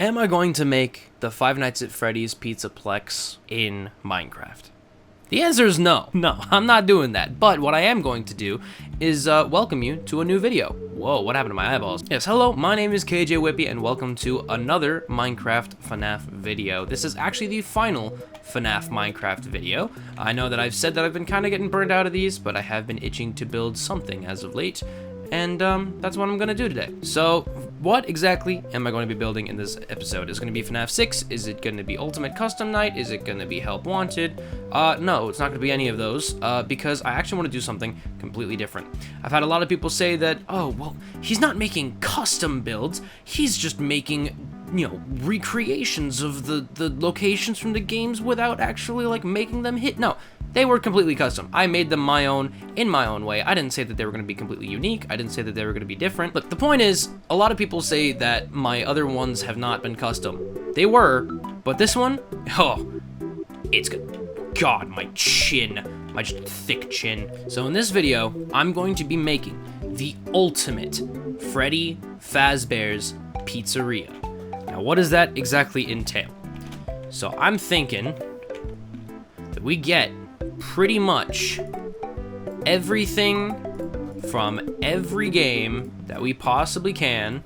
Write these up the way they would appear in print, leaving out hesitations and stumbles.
Am I going to make the Five Nights at Freddy's Pizzaplex in Minecraft? The answer is no. No, I'm not doing that. But what I am going to do is welcome you to a new video. Whoa, what happened to my eyeballs? Yes, hello, my name is Kjwippy, and welcome to another Minecraft FNAF video. This is actually the final FNAF Minecraft video. I know that I've said that I've been kind of getting burned out of these, but I have been itching to build something as of late. And that's what I'm gonna do today. So what exactly am I going to be building in this episode? Is it gonna be FNAF 6? Is it gonna be Ultimate Custom Night? Is it gonna be Help Wanted? No, it's not gonna be any of those, because I actually want to do something completely different. I've had a lot of people say that, oh, well, he's not making custom builds, he's just making, you know, recreations of the locations from the games without actually, like, making them hit. No, they were completely custom. I made them my own, in my own way. I didn't say that they were going to be completely unique. I didn't say that they were going to be different. Look, the point is, a lot of people say that my other ones have not been custom. They were, but this one, oh, it's good. God, my chin, my thick chin. So in this video, I'm going to be making the ultimate Freddy Fazbear's Pizzeria. Now, what does that exactly entail? So I'm thinking that we get pretty much everything from every game that we possibly can,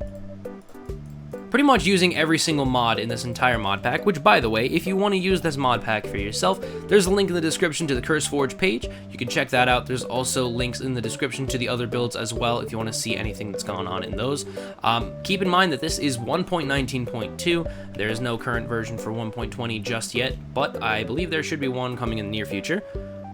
pretty much using every single mod in this entire mod pack, which, by the way, if you want to use this mod pack for yourself, there's a link in the description to the CurseForge page. You can check that out. There's also links in the description to the other builds as well if you want to see anything that's going on in those. Keep in mind that this is 1.19.2. There is no current version for 1.20 just yet, but I believe there should be one coming in the near future.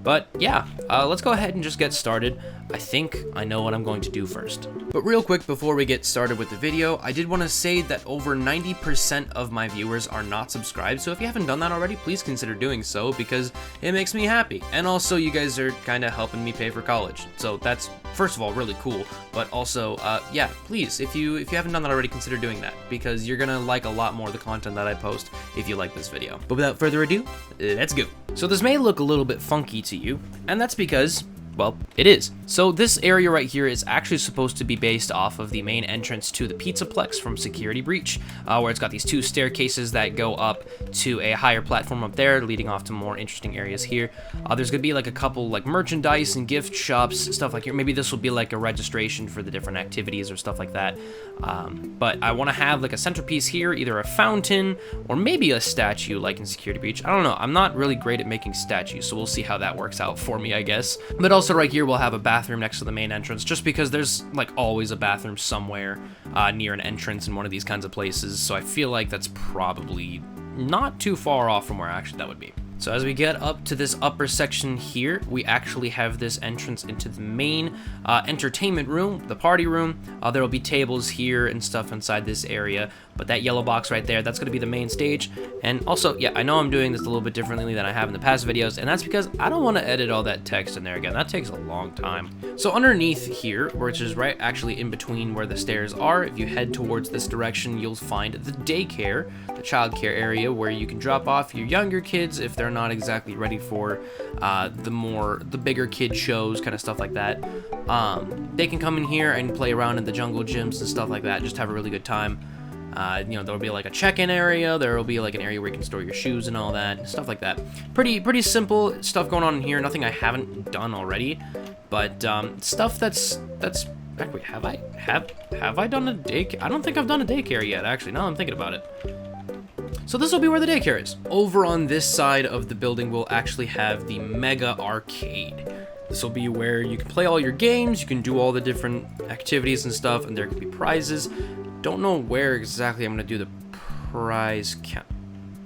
But yeah, let's go ahead and just get started. I think I know what I'm going to do first. But real quick before we get started with the video, I did want to say that over 90% of my viewers are not subscribed, so if you haven't done that already, please consider doing so because it makes me happy. And also, you guys are kind of helping me pay for college, so that's, first of all, really cool. But also, yeah, please, if you haven't done that already, consider doing that because you're gonna like a lot more of the content that I post if you like this video. But without further ado, let's go. So this may look a little bit funky to you, and that's because, well, it is. So this area right here is actually supposed to be based off of the main entrance to the Pizzaplex from Security Breach, where it's got these two staircases that go up to a higher platform up there, leading off to more interesting areas here. There's gonna be like a couple like merchandise and gift shops, stuff like here. Maybe this will be like a registration for the different activities or stuff like that. But I want to have like a centerpiece here, either a fountain or maybe a statue like in Security Breach. I don't know. I'm not really great at making statues, so we'll see how that works out for me, I guess. But also right here we'll have a bathroom next to the main entrance, just because there's like always a bathroom somewhere near an entrance in one of these kinds of places, so I feel like that's probably not too far off from where actually that would be. So as we get up to this upper section here, we actually have this entrance into the main entertainment room, the party room. There will be tables here and stuff inside this area, but that yellow box right there, that's going to be the main stage. And also, yeah, I know I'm doing this a little bit differently than I have in the past videos, and that's because I don't want to edit all that text in there again. That takes a long time. So underneath here, which is right actually in between where the stairs are, if you head towards this direction, you'll find the daycare, the childcare area where you can drop off your younger kids if they're not exactly ready for the bigger kid shows, kind of stuff like that. They can come in here and play around in the jungle gyms and stuff like that, just have a really good time. You know, there'll be like a check-in area, there'll be like an area where you can store your shoes and all that, stuff like that. Pretty simple stuff going on in here, nothing I haven't done already, but stuff that's wait, have I done a daycare? I don't think I've done a daycare yet, actually, now I'm thinking about it. So this will be where the daycare is. Over on this side of the building, we'll actually have the Mega Arcade. This will be where you can play all your games, you can do all the different activities and stuff, and there could be prizes. Don't know where exactly I'm going to do the prize count.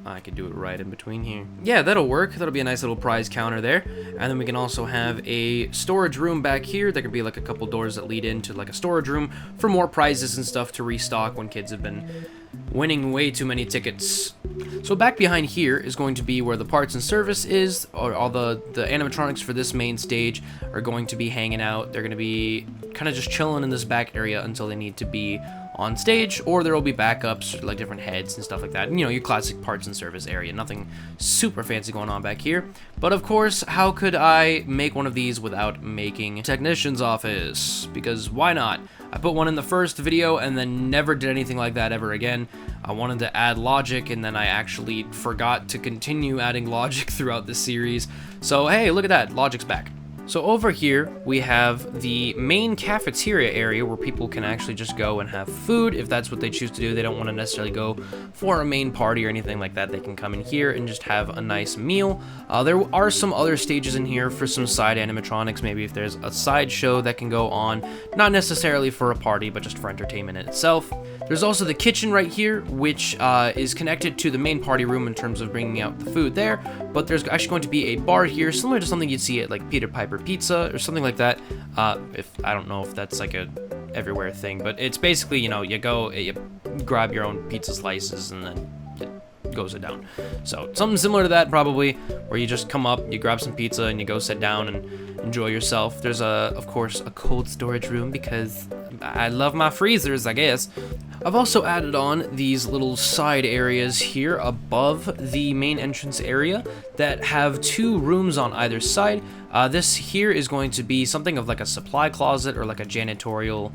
I could do it right in between here. Yeah, that'll work. That'll be a nice little prize counter there. And then we can also have a storage room back here. There could be like a couple doors that lead into like a storage room for more prizes and stuff to restock when kids have been winning way too many tickets. So back behind here is going to be where the parts and service is, or all the animatronics for this main stage are going to be hanging out. They're going to be kind of just chilling in this back area until they need to be on stage, or there will be backups, like different heads and stuff like that. And, you know, your classic parts and service area. Nothing super fancy going on back here. But of course, how could I make one of these without making technician's office? Because why not? I put one in the first video and then never did anything like that ever again. I wanted to add logic, and then I actually forgot to continue adding logic throughout the series. So hey, look at that, logic's back. So over here, we have the main cafeteria area where people can actually just go and have food if that's what they choose to do. They don't want to necessarily go for a main party or anything like that. They can come in here and just have a nice meal. There are some other stages in here for some side animatronics, maybe if there's a side show that can go on, not necessarily for a party, but just for entertainment in itself. There's also the kitchen right here, which is connected to the main party room in terms of bringing out the food there, but there's actually going to be a bar here, similar to something you'd see at like Peter Piper Pizza or something like that. If I don't know if that's like a everywhere thing, but it's basically, you know, you go, you grab your own pizza slices and then it goes it down. So something similar to that probably, where you just come up, you grab some pizza and you go sit down and enjoy yourself. There's of course a cold storage room because I love my freezers, I guess. I've also added on these little side areas here above the main entrance area that have 2 rooms on either side. This here is going to be something of like a supply closet or like a janitorial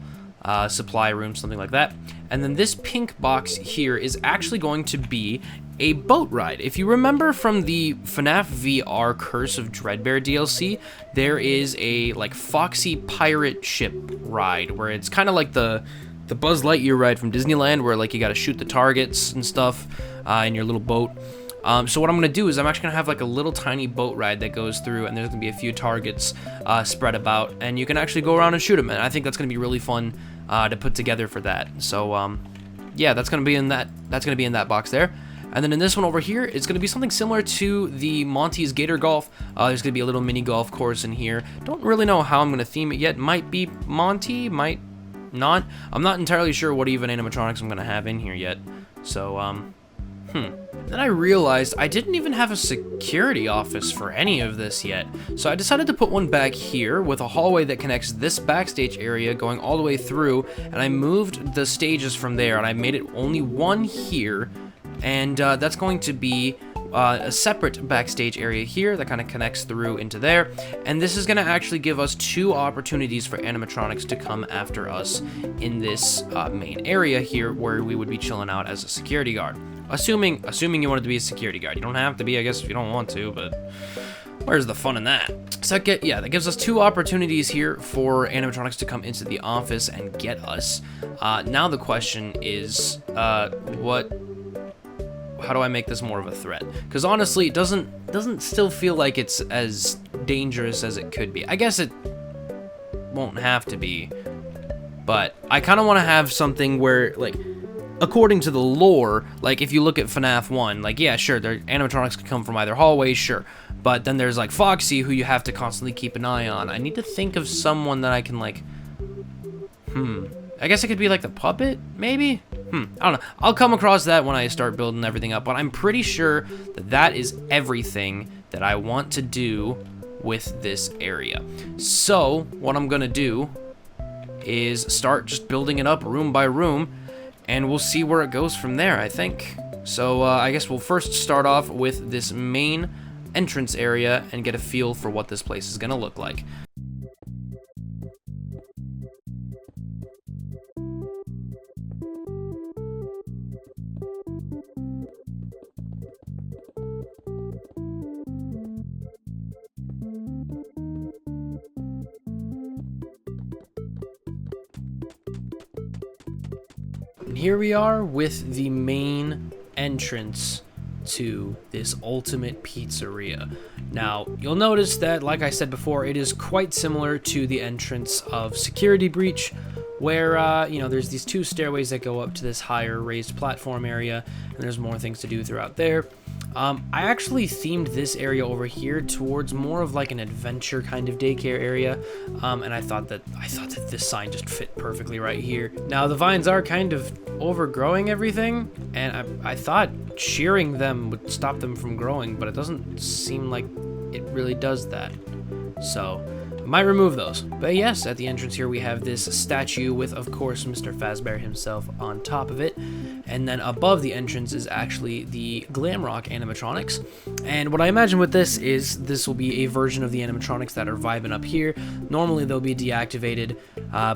supply room, something like that. And then this pink box here is actually going to be a boat ride. If you remember from the FNAF VR Curse of Dreadbear DLC, there is a like Foxy pirate ship ride where it's kind of like the Buzz Lightyear ride from Disneyland, where like you got to shoot the targets and stuff in your little boat. So what I'm gonna do is I'm actually gonna have like a little tiny boat ride that goes through, and there's gonna be a few targets spread about, and you can actually go around and shoot them. And I think that's gonna be really fun to put together for that. So yeah, that's gonna be in that. That's gonna be in that box there. And then in this one over here, it's going to be something similar to the Monty's Gator Golf. There's going to be a little mini golf course in here. Don't really know how I'm going to theme it yet. Might be Monty, might not. I'm not entirely sure what even animatronics I'm going to have in here yet. So, Then I realized I didn't even have a security office for any of this yet. So I decided to put one back here with a hallway that connects this backstage area going all the way through. And I moved the stages from there, and I made it only one here. And that's going to be a separate backstage area here that kind of connects through into there. And this is going to actually give us 2 opportunities for animatronics to come after us in this main area here, where we would be chilling out as a security guard. Assuming you wanted to be a security guard. You don't have to be, I guess, if you don't want to, but where's the fun in that? So that gives us 2 opportunities here for animatronics to come into the office and get us. Now the question is, how do I make this more of a threat? Because honestly, it doesn't still feel like it's as dangerous as it could be. I guess it won't have to be, but I kind of want to have something where, like, according to the lore, like if you look at FNAF 1, like yeah, sure, their animatronics could come from either hallway, sure, but then there's like Foxy, who you have to constantly keep an eye on. I need to think of someone that I can like, I guess it could be like the puppet, maybe? I don't know. I'll come across that when I start building everything up, but I'm pretty sure that that is everything that I want to do with this area. So what I'm gonna do is start just building it up room by room, and we'll see where it goes from there, I think. So I guess we'll first start off with this main entrance area and get a feel for what this place is gonna look like. And here we are with the main entrance to this ultimate pizzeria. Now, you'll notice that, like I said before, it is quite similar to the entrance of Security Breach, where, you know, there's these 2 stairways that go up to this higher raised platform area, and there's more things to do throughout there. I actually themed this area over here towards more of like an adventure kind of daycare area, and I thought that this sign just fit perfectly right here. Now the vines are kind of overgrowing everything, and I thought shearing them would stop them from growing, but it doesn't seem like it really does that. So might remove those. But yes, at the entrance here we have this statue with, of course, Mr. Fazbear himself on top of it. And then above the entrance is actually the Glamrock animatronics. And what I imagine with this is this will be a version of the animatronics that are vibing up here. Normally they'll be deactivated,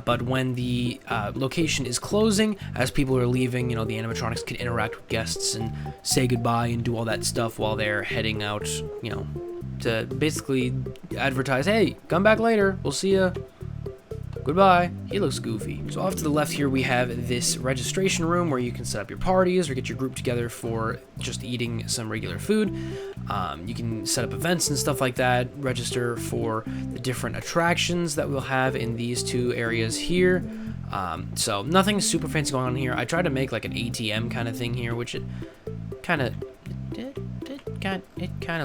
but when the location is closing, as people are leaving, you know, the animatronics can interact with guests and say goodbye and do all that stuff while they're heading out, you know, to basically advertise, hey, come back later, we'll see ya. Goodbye. He looks goofy. So off to the left here we have this registration room where you can set up your parties or get your group together for just eating some regular food. You can set up events and stuff like that, register for the different attractions that we'll have in these two areas here. So nothing super fancy going on here. I tried to make like an ATM kind of thing here, which it kind of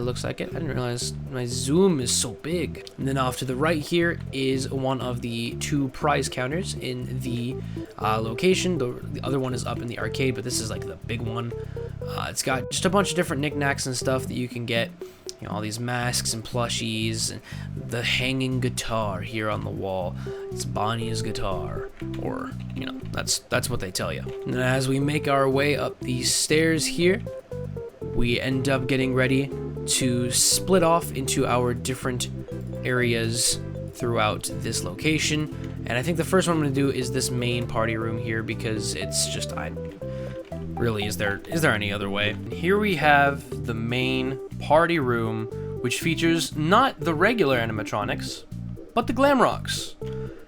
looks like it. I didn't realize my zoom is so big. And then off to the right here is one of the two prize counters in the location. The other one is up in the arcade, but this is like the big one. It's got just a bunch of different knickknacks and stuff that you can get. You know, all these masks and plushies, and the hanging guitar here on the wall. It's Bonnie's guitar, or, you know, that's what they tell you. And as we make our way up these stairs here, we end up getting ready to split off into our different areas throughout this location. And I think the first one I'm going to do is this main party room here, because it's just, really, is there any other way? Here we have the main party room, which features not the regular animatronics, but the Glamrocks.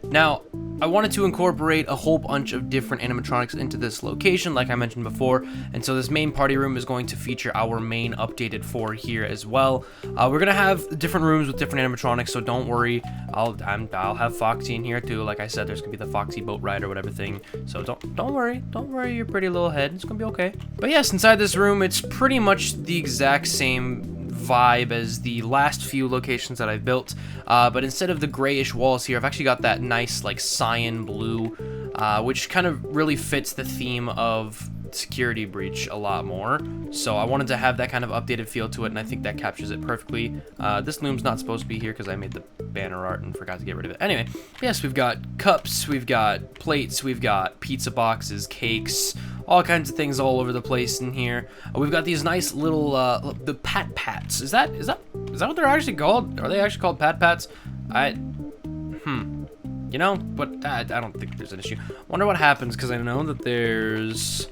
Now, I wanted to incorporate a whole bunch of different animatronics into this location, like I mentioned before, and so this main party room is going to feature our main updated 4 here as well. We're gonna have different rooms with different animatronics, so don't worry. I'll have Foxy in here too. Like I said, there's gonna be the Foxy boat ride or whatever thing. So don't worry your pretty little head. It's gonna be okay. But yes, inside this room, it's pretty much the exact same vibe as the last few locations that I've built, but instead of the grayish walls here, I've actually got that nice like cyan blue, which kind of really fits the theme of Security Breach a lot more. So I wanted to have that kind of updated feel to it, and I think that captures it perfectly. This loom's not supposed to be here because I made the banner art and forgot to get rid of it. Anyway, yes, we've got cups, we've got plates, we've got pizza boxes, cakes, all kinds of things all over the place in here. We've got these nice little the pat pats. Is that what they're actually called? Are they actually called pat pats? You know, but I don't think there's an issue. Wonder what happens, because I know that there's.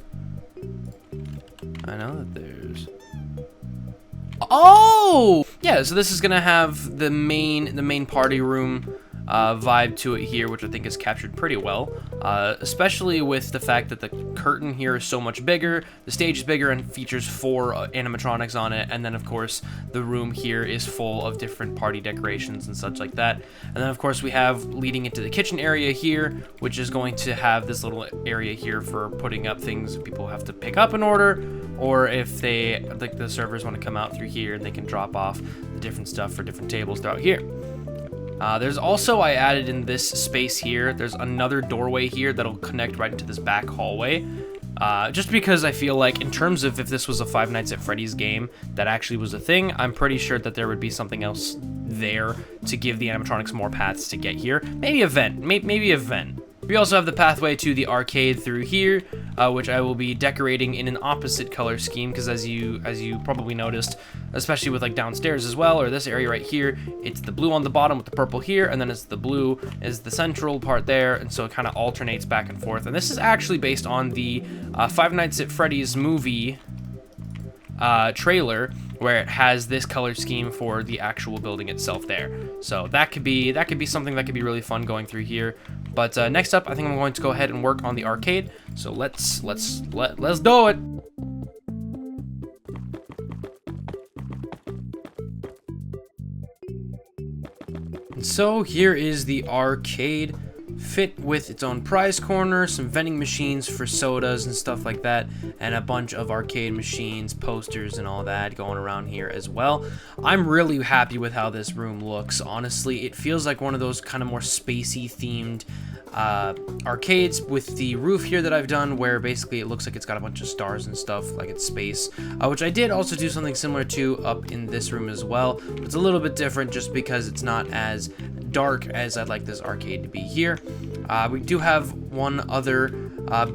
Oh! Yeah, so this is gonna have the main party room vibe to it here, which I think is captured pretty well, especially with the fact that the curtain here is so much bigger, the stage is bigger and features 4 animatronics on it, and then of course the room here is full of different party decorations and such like that. And then of course we have leading into the kitchen area here, which is going to have this little area here for putting up things people have to pick up in order, or if they, like, the servers want to come out through here and they can drop off the different stuff for different tables throughout here. There's also, I added in this space here, there's another doorway here that'll connect right into this back hallway. Just because I feel like, in terms of if this was a Five Nights at Freddy's game that actually was a thing, I'm pretty sure that there would be something else there to give the animatronics more paths to get here. Maybe a vent, maybe a vent. We also have the pathway to the arcade through here, which I will be decorating in an opposite color scheme, because as you probably noticed, especially with like downstairs as well, or this area right here, it's the blue on the bottom with the purple here, and then it's the blue is the central part there, and so it kind of alternates back and forth. And this is actually based on the Five Nights at Freddy's movie trailer, where it has this color scheme for the actual building itself there. So that could be something that could be really fun going through here. But next up, I think I'm going to go ahead and work on the arcade. So let's do it. So here is the arcade, fit with its own prize corner, some vending machines for sodas and stuff like that, and a bunch of arcade machines, posters, and all that going around here as well. I'm really happy with how this room looks. Honestly, it feels like one of those kind of more spacey themed arcades with the roof here that I've done, where basically it looks like it's got a bunch of stars and stuff, like it's space, which I did also do something similar to up in this room as well, but it's a little bit different just because it's not as dark as I'd like this arcade to be here. We do have one other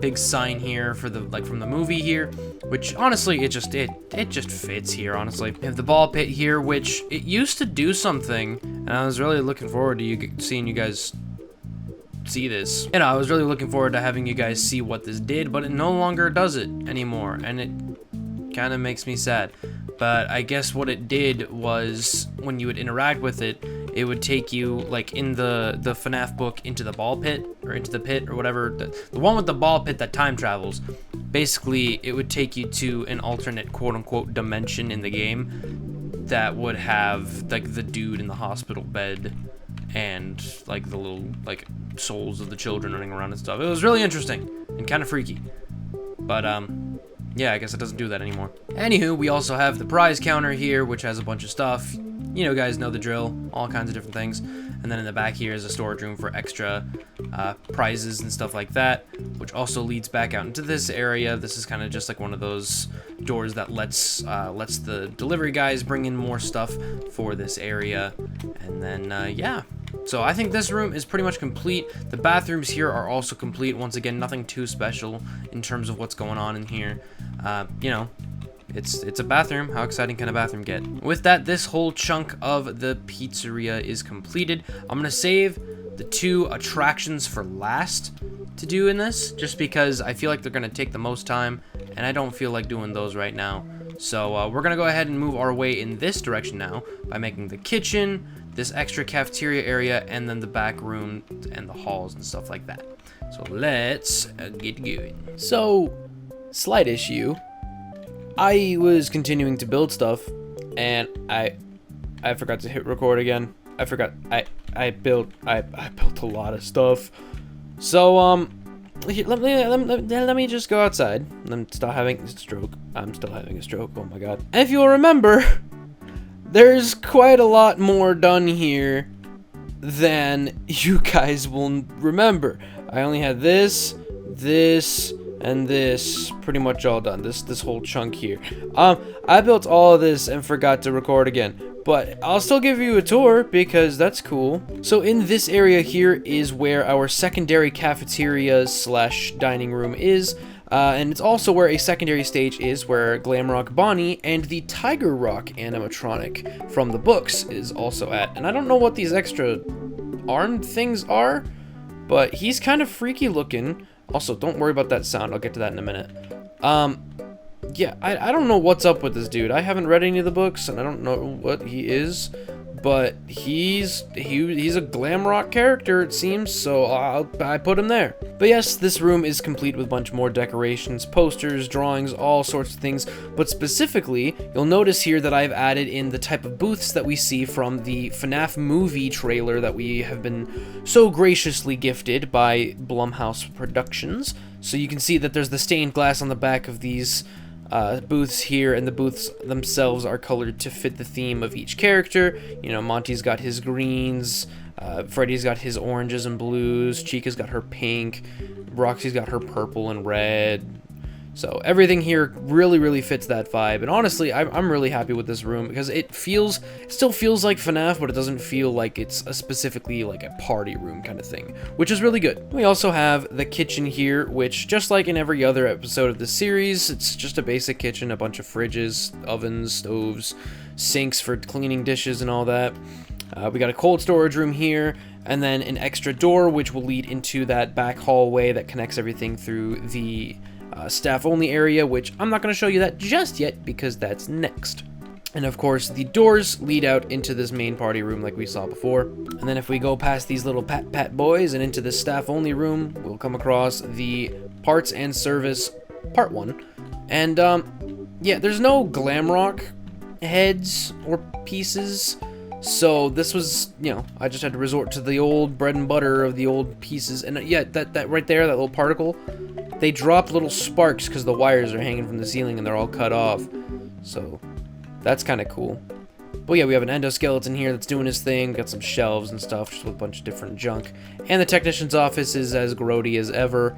big sign here for the from the movie here, which honestly it just fits here. Honestly, we have the ball pit here, which it used to do something, and I was really looking forward to seeing you guys see this. You know, I was really looking forward to having you guys see what this did, but it no longer does it anymore, and it kind of makes me sad. But I guess what it did was when you would interact with it, it would take you, like in the FNAF book, into the ball pit, or into the pit, or whatever, the one with the ball pit that time travels. Basically, it would take you to an alternate quote-unquote dimension in the game that would have, like, the dude in the hospital bed and, like, the little, like, souls of the children running around and stuff. It was really interesting and kind of freaky. But, yeah, I guess it doesn't do that anymore. Anywho, we also have the prize counter here, which has a bunch of stuff. You know, guys know the drill, all kinds of different things. And then in the back here is a storage room for extra prizes and stuff like that, which also leads back out into this area. This is kind of just like one of those doors that lets the delivery guys bring in more stuff for this area. And then, yeah. So I think this room is pretty much complete. The bathrooms here are also complete. Once again, nothing too special in terms of what's going on in here. You know, it's a bathroom. How exciting can a bathroom get? With that, this whole chunk of the pizzeria is completed. I'm gonna save the two attractions for last to do in this, just because I feel like they're gonna take the most time, and I don't feel like doing those right now. So we're gonna go ahead and move our way in this direction now by making the kitchen, this extra cafeteria area, and then the back room and the halls and stuff like that. So let's get going. So, slight issue. I was continuing to build stuff, and I forgot to hit record again. I forgot. I built a lot of stuff. So here, let me just go outside. I'm still having a stroke. I'm still having a stroke. Oh my god. And if you'll remember, there's quite a lot more done here than you guys will remember. I only had this, and this pretty much all done. This whole chunk here. I built all of this and forgot to record again, but I'll still give you a tour because that's cool. So in this area here is where our secondary cafeteria / dining room is. And it's also where a secondary stage is, where Glamrock Bonnie and the Tiger Rock animatronic from the books is also at. And I don't know what these extra armed things are, but he's kind of freaky looking. Also, don't worry about that sound. I'll get to that in a minute. Yeah, I don't know what's up with this dude. I haven't read any of the books, and I don't know what he is, but he's a glam rock character, it seems, so I put him there. But yes, this room is complete with a bunch more decorations, posters, drawings, all sorts of things, but specifically, you'll notice here that I've added in the type of booths that we see from the FNAF movie trailer that we have been so graciously gifted by Blumhouse Productions. So you can see that there's the stained glass on the back of these booths here, and the booths themselves are colored to fit the theme of each character. You know, Monty's got his greens, Freddy's got his oranges and blues, Chica's got her pink, Roxy's got her purple and red. So everything here really fits that vibe, and honestly, I'm really happy with this room because it still feels like FNAF, but it doesn't feel like it's specifically like a party room kind of thing, which is really good. We also have the kitchen here, which just like in every other episode of the series, it's just a basic kitchen, a bunch of fridges, ovens, stoves, sinks for cleaning dishes and all that. We got a cold storage room here, and then an extra door which will lead into that back hallway that connects everything through the staff only area, which I'm not going to show you that just yet because that's next. And of course, the doors lead out into this main party room like we saw before. And then if we go past these little pat boys and into the staff only room, we'll come across the parts and service part 1. And yeah, there's no Glamrock heads or pieces. So this was, you know, I just had to resort to the old bread and butter of the old pieces. And yeah, that right there, that little particle, they drop little sparks because the wires are hanging from the ceiling and they're all cut off. So that's kind of cool. But yeah, we have an endoskeleton here that's doing his thing. Got some shelves and stuff, just with a bunch of different junk. And the technician's office is as grody as ever,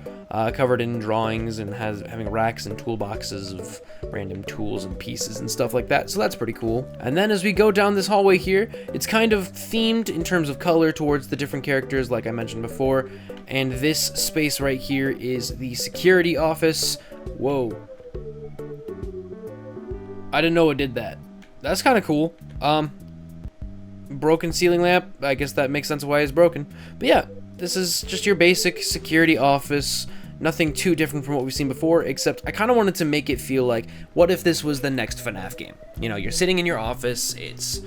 covered in drawings and having racks and toolboxes of random tools and pieces and stuff like that. So that's pretty cool. And then as we go down this hallway here, it's kind of themed in terms of color towards the different characters, like I mentioned before. And this space right here is the security office. Whoa. I didn't know it did that. That's kind of cool. Broken ceiling lamp. I guess that makes sense why it's broken. But yeah, this is just your basic security office. Nothing too different from what we've seen before, except I kind of wanted to make it feel like, what if this was the next FNAF game? You know, you're sitting in your office, it's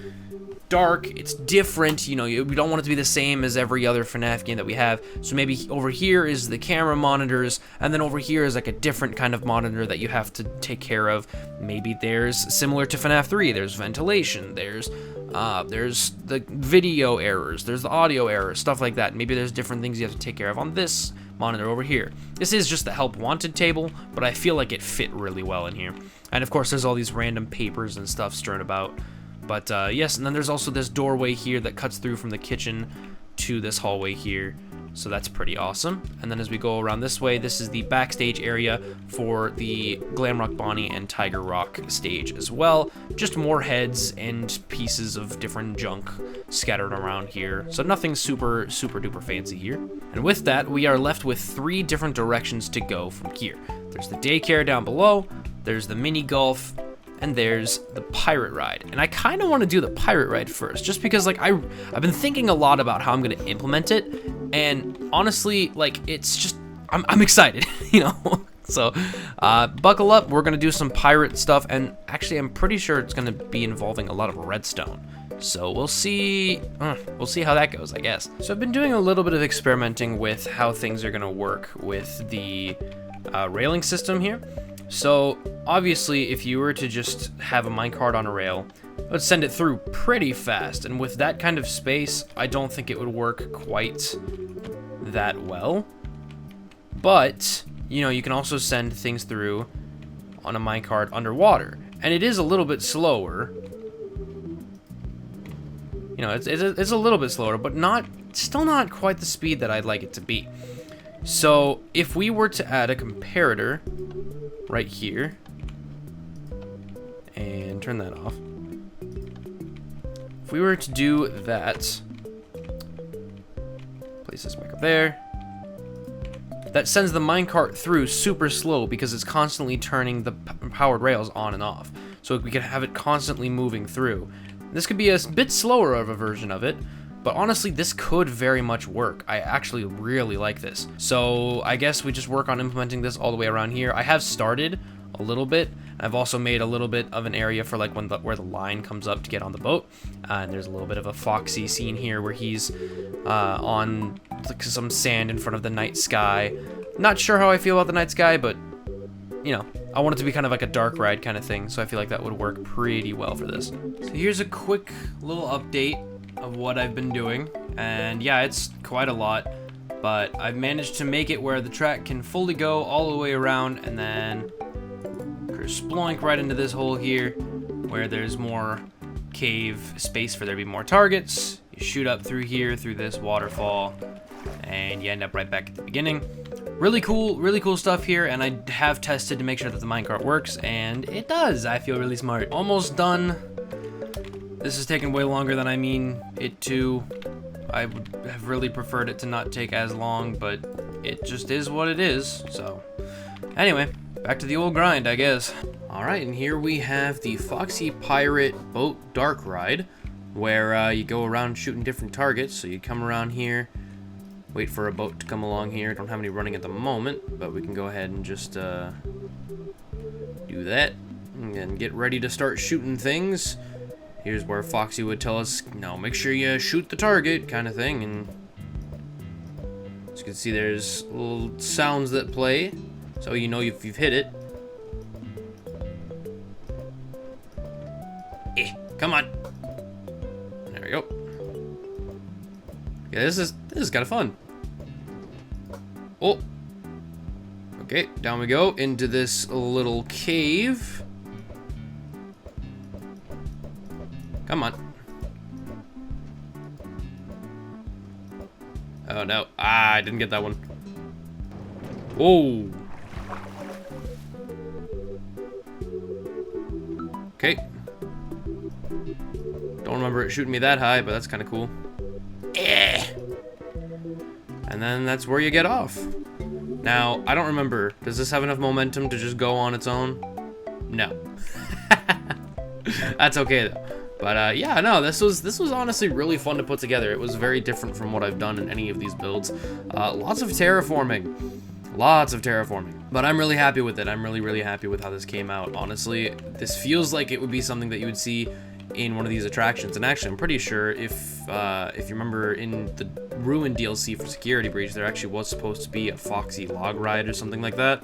dark, it's different, you know, we don't want it to be the same as every other FNAF game that we have. So maybe over here is the camera monitors, and then over here is like a different kind of monitor that you have to take care of. Maybe there's, similar to FNAF 3, there's ventilation, there's the video errors, there's the audio errors, stuff like that. Maybe there's different things you have to take care of on this monitor over here. This is just the help wanted table, but I feel like it fit really well in here. And of course there's all these random papers and stuff strewn about. But yes, and then there's also this doorway here that cuts through from the kitchen to this hallway here. So that's pretty awesome. And then as we go around this way, this is the backstage area for the Glamrock Bonnie and Tiger Rock stage as well. Just more heads and pieces of different junk scattered around here. So nothing super duper fancy here. And with that, we are left with 3 different directions to go from here. There's the daycare down below, there's the mini golf, and there's the pirate ride. And I kind of want to do the pirate ride first, just because like I've been thinking a lot about how I'm going to implement it, and honestly, like, it's just, I'm excited, you know? So buckle up, we're going to do some pirate stuff, and actually I'm pretty sure it's going to be involving a lot of redstone. So we'll see how that goes, I guess. So I've been doing a little bit of experimenting with how things are going to work with the railing system here. So obviously, if you were to just have a minecart on a rail, it would send it through pretty fast. And with that kind of space, I don't think it would work quite that well. But, you know, you can also send things through on a minecart underwater. And it is a little bit slower. You know, it's a little bit slower, but still not quite the speed that I'd like it to be. So if we were to add a comparator right here and turn that off, if we were to do that, place this back up there, that sends the minecart through super slow because it's constantly turning the powered rails on and off. So we could have it constantly moving through. This could be a bit slower of a version of it, but honestly, this could very much work. I actually really like this. So I guess we just work on implementing this all the way around here. I have started a little bit. I've also made a little bit of an area for like where the line comes up to get on the boat. And there's a little bit of a Foxy scene here where he's on like some sand in front of the night sky. Not sure how I feel about the night sky, but you know, I want it to be kind of like a dark ride kind of thing. So I feel like that would work pretty well for this. So here's a quick little update of what I've been doing, and yeah, it's quite a lot, but I've managed to make it where the track can fully go all the way around, and then sploink right into this hole here where there's more cave space for there to be more targets. You shoot up through here through this waterfall, and you end up right back at the beginning. Really cool stuff here, and I have tested to make sure that the minecart works, and it does. I feel really smart. Almost done. This has taken way longer than I mean it to. I would have really preferred it to not take as long, but it just is what it is. So anyway, back to the old grind, I guess. Alright, and here we have the Foxy Pirate Boat Dark Ride, where you go around shooting different targets. So you come around here, wait for a boat to come along here. Don't have any running at the moment, but we can go ahead and just do that and get ready to start shooting things. Here's where Foxy would tell us, no, make sure you shoot the target, kind of thing. And as you can see, there's little sounds that play, so you know if you've hit it. Come on. There we go. Yeah, this is kind of fun. Oh. Okay, down we go into this little cave. Come on. Oh no. Ah, I didn't get that one. Whoa. Okay. Don't remember it shooting me that high, but that's kind of cool. Eh. And then that's where you get off. Now, I don't remember. Does this have enough momentum to just go on its own? No. That's okay though. But yeah, no, this was honestly really fun to put together. It was very different from what I've done in any of these builds. Lots of terraforming. Lots of terraforming. But I'm really happy with it. I'm really happy with how this came out. Honestly, this feels like it would be something that you would see in one of these attractions. And actually, I'm pretty sure if you remember in the Ruin DLC for Security Breach, there actually was supposed to be a Foxy log ride or something like that.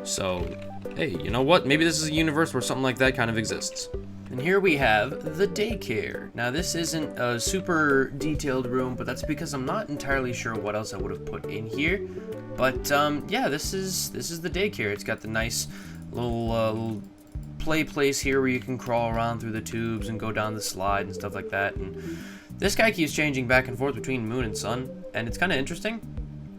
So, hey, you know what? Maybe this is a universe where something like that kind of exists. And here we have the daycare. Now this isn't a super detailed room, but that's because I'm not entirely sure what else I would have put in here. But yeah, this is the daycare. It's got the nice little play place here where you can crawl around through the tubes and go down the slide and stuff like that. And this guy keeps changing back and forth between moon and sun, and it's kind of interesting.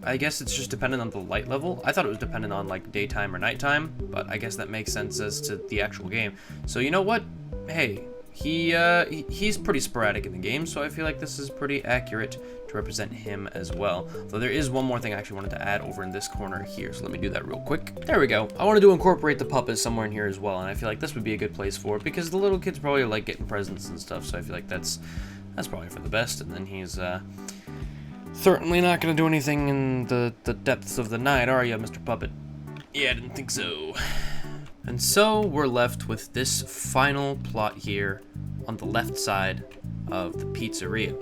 I guess it's just dependent on the light level. I thought it was dependent on like daytime or nighttime, but I guess that makes sense as to the actual game. So you know what? Hey, he's pretty sporadic in the game, so I feel like this is pretty accurate to represent him as well. Though there is one more thing I actually wanted to add over in this corner here, so let me do that real quick. There we go. I wanted to incorporate the puppets somewhere in here as well, and I feel like this would be a good place for it because the little kids probably like getting presents and stuff, so I feel like that's probably for the best. And then he's certainly not going to do anything in the depths of the night, are you, Mr. Puppet? Yeah, I didn't think so. And so we're left with this final plot here on the left side of the pizzeria.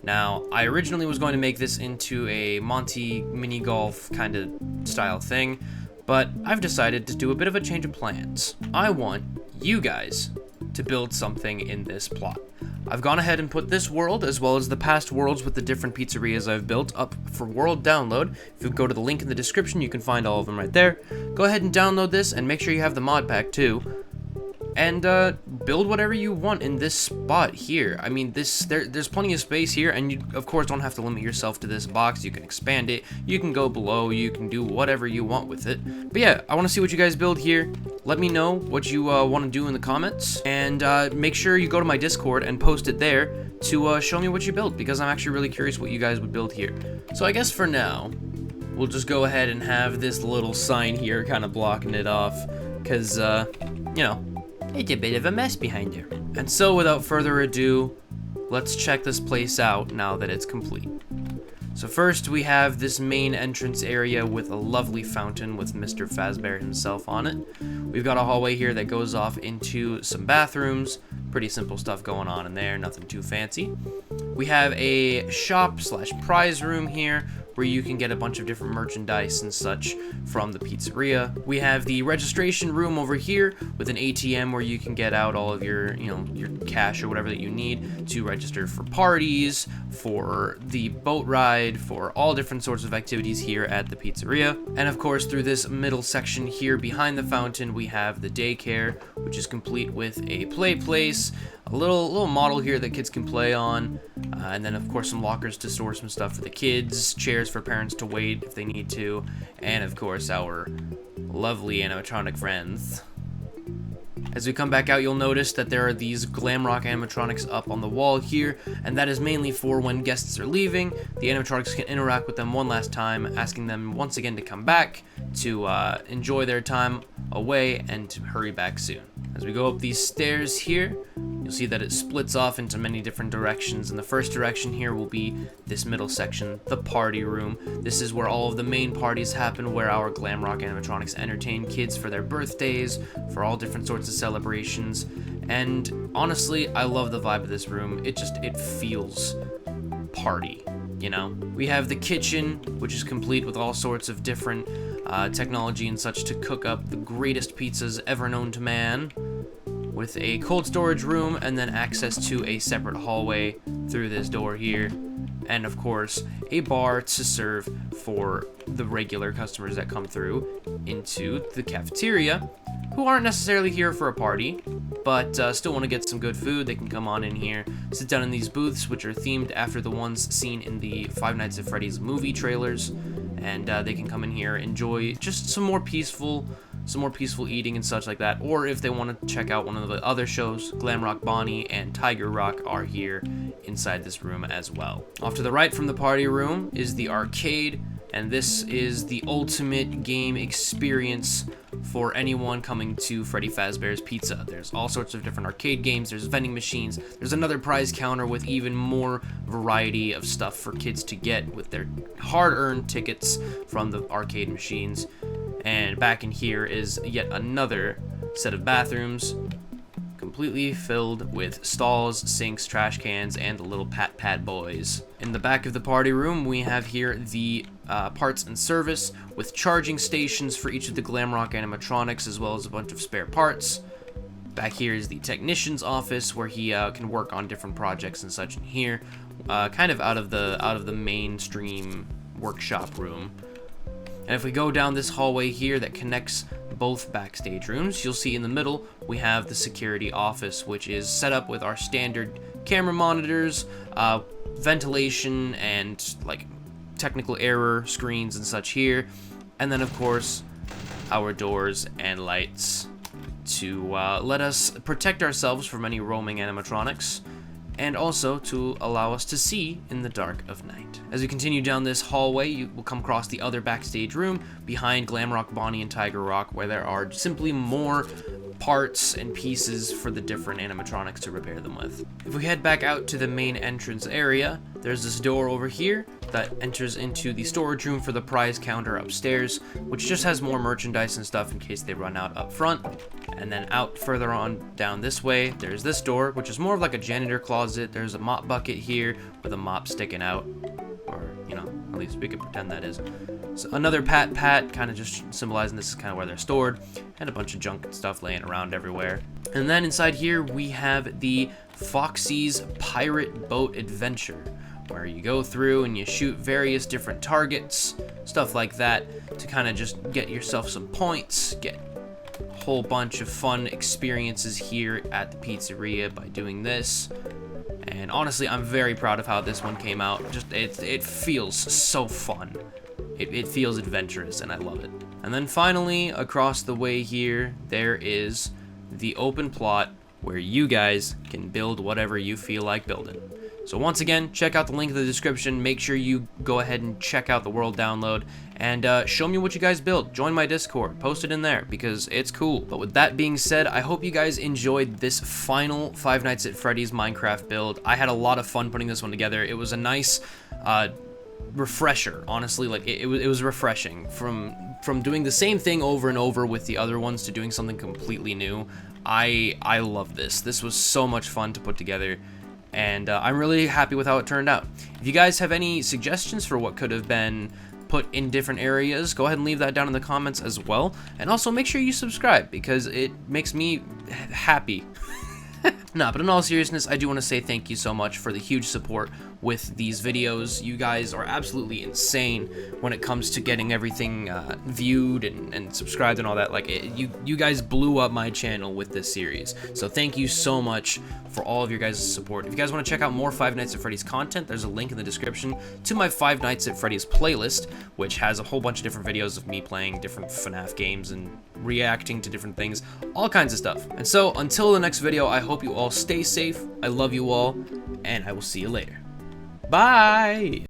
Now, I originally was going to make this into a Monty mini golf kind of style thing, but I've decided to do a bit of a change of plans. I want you guys to build something in this plot. I've gone ahead and put this world, as well as the past worlds with the different pizzerias I've built, up for world download. If you go to the link in the description, you can find all of them right there. Go ahead and download this, and make sure you have the mod pack too. And build whatever you want in this spot here. I mean, there's plenty of space here, and you, of course, don't have to limit yourself to this box. You can expand it, you can go below, you can do whatever you want with it. But yeah, I want to see what you guys build here. Let me know what you want to do in the comments, and make sure you go to my Discord and post it there to show me what you built, because I'm actually really curious what you guys would build here. So I guess for now, we'll just go ahead and have this little sign here kind of blocking it off, because, you know, it's a bit of a mess behind there. And so without further ado, let's check this place out now that it's complete. So first we have this main entrance area with a lovely fountain with Mr. Fazbear himself on it. We've got a hallway here that goes off into some bathrooms. Pretty simple stuff going on in there, nothing too fancy. We have a shop slash prize room here where you can get a bunch of different merchandise and such from the pizzeria. We have the registration room over here with an ATM where you can get out all of your, your cash or whatever that you need to register for parties, for the boat ride, for all different sorts of activities here at the pizzeria. And of course, through this middle section here behind the fountain, we have the daycare, which is complete with a play place, a little model here that kids can play on, and then of course some lockers to store some stuff for the kids, chairs for parents to wait if they need to, and of course our lovely animatronic friends. As we come back out, you'll notice that there are these glam rock animatronics up on the wall here, and that is mainly for when guests are leaving. The animatronics can interact with them one last time, asking them once again to come back, to enjoy their time away, and to hurry back soon. As we go up these stairs here, you'll see that it splits off into many different directions, and the first direction here will be this middle section, the party room. This is where all of the main parties happen, where our glam rock animatronics entertain kids for their birthdays, for all different sorts of celebrations. And honestly, I love the vibe of this room. It feels party, you know? We have the kitchen, which is complete with all sorts of different technology and such to cook up the greatest pizzas ever known to man, with a cold storage room and then access to a separate hallway through this door here, and of course a bar to serve for the regular customers that come through into the cafeteria, who aren't necessarily here for a party, but still want to get some good food, they can come on in here, sit down in these booths, which are themed after the ones seen in the Five Nights at Freddy's movie trailers, and they can come in here, enjoy just some more peaceful eating and such like that. Or if they want to check out one of the other shows, Glam Rock Bonnie and Tiger Rock are here inside this room as well. Off to the right from the party room is the arcade, and this is the ultimate game experience for anyone coming to Freddy Fazbear's Pizza. There's all sorts of different arcade games, there's vending machines, there's another prize counter with even more variety of stuff for kids to get with their hard-earned tickets from the arcade machines. And back in here is yet another set of bathrooms, completely filled with stalls, sinks, trash cans, and the little pad boys. In the back of the party room, we have here the parts and service with charging stations for each of the Glamrock animatronics, as well as a bunch of spare parts. Back here is the technician's office, where he can work on different projects and such in here, kind of out of the mainstream workshop room. And if we go down this hallway here that connects both backstage rooms, you'll see in the middle we have the security office, which is set up with our standard camera monitors, ventilation, and like technical error screens and such here. And then of course our doors and lights to let us protect ourselves from any roaming animatronics, and also to allow us to see in the dark of night. As you continue down this hallway, you will come across the other backstage room behind Glamrock Bonnie and Tiger Rock, where there are simply more parts and pieces for the different animatronics to repair them with. If we head back out to the main entrance area, there's this door over here that enters into the storage room for the prize counter upstairs, which just has more merchandise and stuff in case they run out up front. And then out further on down this way, there's this door, which is more of like a janitor closet. There's a mop bucket here with a mop sticking out, or, you know, at least we could pretend that is. So another pat, kind of just symbolizing this is kind of where they're stored, and a bunch of junk and stuff laying around everywhere. And then inside here we have the Foxy's Pirate Boat Adventure, where you go through and you shoot various different targets, stuff like that, to kind of just get yourself some points, get a whole bunch of fun experiences here at the pizzeria by doing this. And honestly, I'm very proud of how this one came out. Just it feels so fun. It feels adventurous, and I love it. And then finally, across the way here, there is the open plot where you guys can build whatever you feel like building. So once again, check out the link in the description. Make sure you go ahead and check out the world download, and show me what you guys built. Join my Discord, post it in there, because it's cool. But with that being said, I hope you guys enjoyed this final Five Nights at Freddy's Minecraft build. I had a lot of fun putting this one together. It was a nice refresher, honestly. Like it was refreshing from doing the same thing over and over with the other ones to doing something completely new. I love this. This was so much fun to put together, and I'm really happy with how it turned out. If you guys have any suggestions for what could have been put in different areas, go ahead and leave that down in the comments as well. And also make sure you subscribe, because it makes me happy. Nah, but in all seriousness, I do want to say thank you so much for the huge support with these videos. You guys are absolutely insane when it comes to getting everything viewed and subscribed and all that. Like, you guys blew up my channel with this series. So thank you so much for all of your guys' support. If you guys want to check out more Five Nights at Freddy's content, there's a link in the description to my Five Nights at Freddy's playlist, which has a whole bunch of different videos of me playing different FNAF games and reacting to different things, all kinds of stuff. And so until the next video, I hope you all stay safe. I love you all, and I will see you later. Bye!